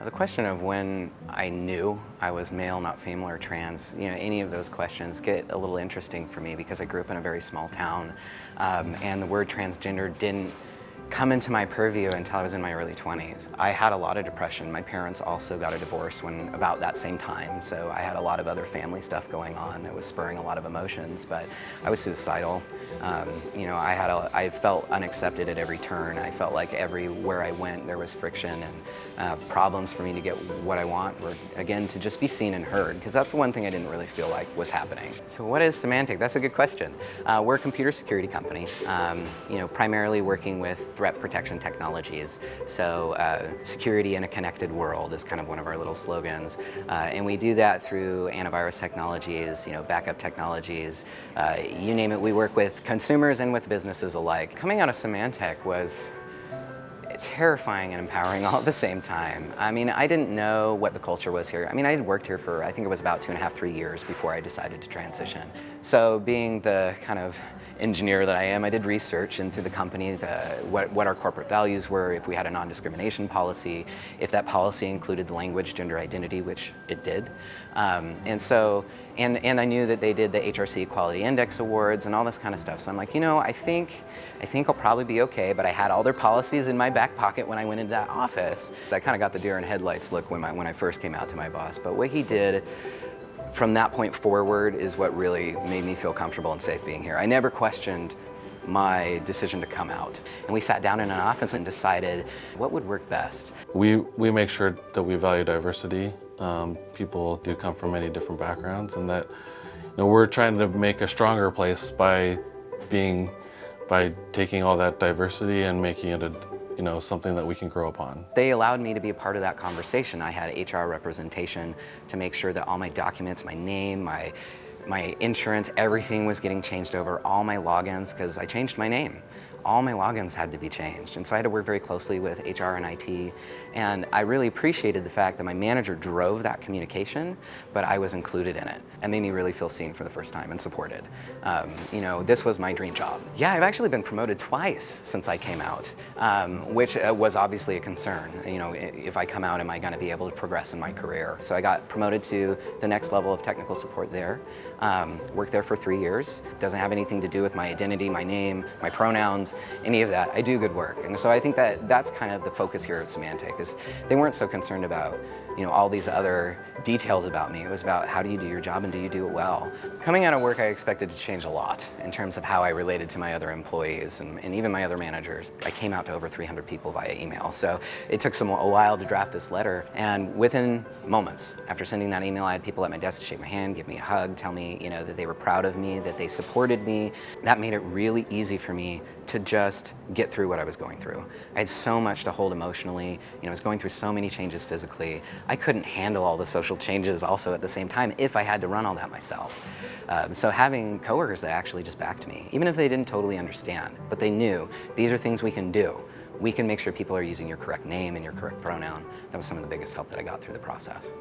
The question of when I knew I was male, not female, or trans, any of those questions get a little interesting for me because I grew up in a very small town, and the word transgender didn't come into my purview until I was in my early 20s. I had a lot of depression. My parents also got a divorce when about that same time, so I had a lot of other family stuff going on that was spurring a lot of emotions, but I was suicidal. I felt unaccepted at every turn. I felt like everywhere I went there was friction and problems for me to get what I want, or again, to just be seen and heard, because that's the one thing I didn't really feel like was happening. So what is Symantec? That's a good question. We're a computer security company, primarily working with threat protection technologies. So security in a connected world is kind of one of our little slogans. And we do that through antivirus technologies, backup technologies, you name it. We work with consumers and with businesses alike. Coming out of Symantec was terrifying and empowering all at the same time. I mean, I didn't know what the culture was here. I mean, I had worked here for, I think it was about 2.5, 3 years before I decided to transition. So being the kind of engineer that I am, I did research into the company, what our corporate values were, if we had a non-discrimination policy, if that policy included the language, gender identity, which it did. And I knew that they did the HRC Equality Index Awards and all this kind of stuff. So I'm like, I think I'll probably be okay, but I had all their policies in my back pocket when I went into that office. I kind of got the deer in headlights look when I first came out to my boss, but what he did from that point forward is what really made me feel comfortable and safe being here. I never questioned my decision to come out. And we sat down in an office and decided what would work best. We make sure that we value diversity. People do come from many different backgrounds, and that we're trying to make a stronger place by taking all that diversity and making it something that we can grow upon. They allowed me to be a part of that conversation. I had HR representation to make sure that all my documents, my name, my insurance, everything was getting changed over, all my logins, because I changed my name. All my logins had to be changed. And so I had to work very closely with HR and IT. And I really appreciated the fact that my manager drove that communication, but I was included in it. It made me really feel seen for the first time and supported. This was my dream job. Yeah, I've actually been promoted twice since I came out, which was obviously a concern. If I come out, am I going to be able to progress in my career? So I got promoted to the next level of technical support there. Worked there for 3 years. Doesn't have anything to do with my identity, my name, my pronouns, any of that. I do good work. And so I think that's kind of the focus here at Symantec, is they weren't so concerned about all these other details about me. It was about, how do you do your job and do you do it well? Coming out of work, I expected to change a lot in terms of how I related to my other employees and even my other managers. I came out to over 300 people via email, so it took a while to draft this letter. And within moments after sending that email, I had people at my desk to shake my hand, give me a hug, tell me that they were proud of me, that they supported me. That made it really easy for me to just get through what I was going through. I had so much to hold emotionally. I was going through so many changes physically. I couldn't handle all the social changes also at the same time if I had to run all that myself. So having coworkers that actually just backed me, even if they didn't totally understand, but they knew these are things we can do. We can make sure people are using your correct name and your correct pronoun. That was some of the biggest help that I got through the process.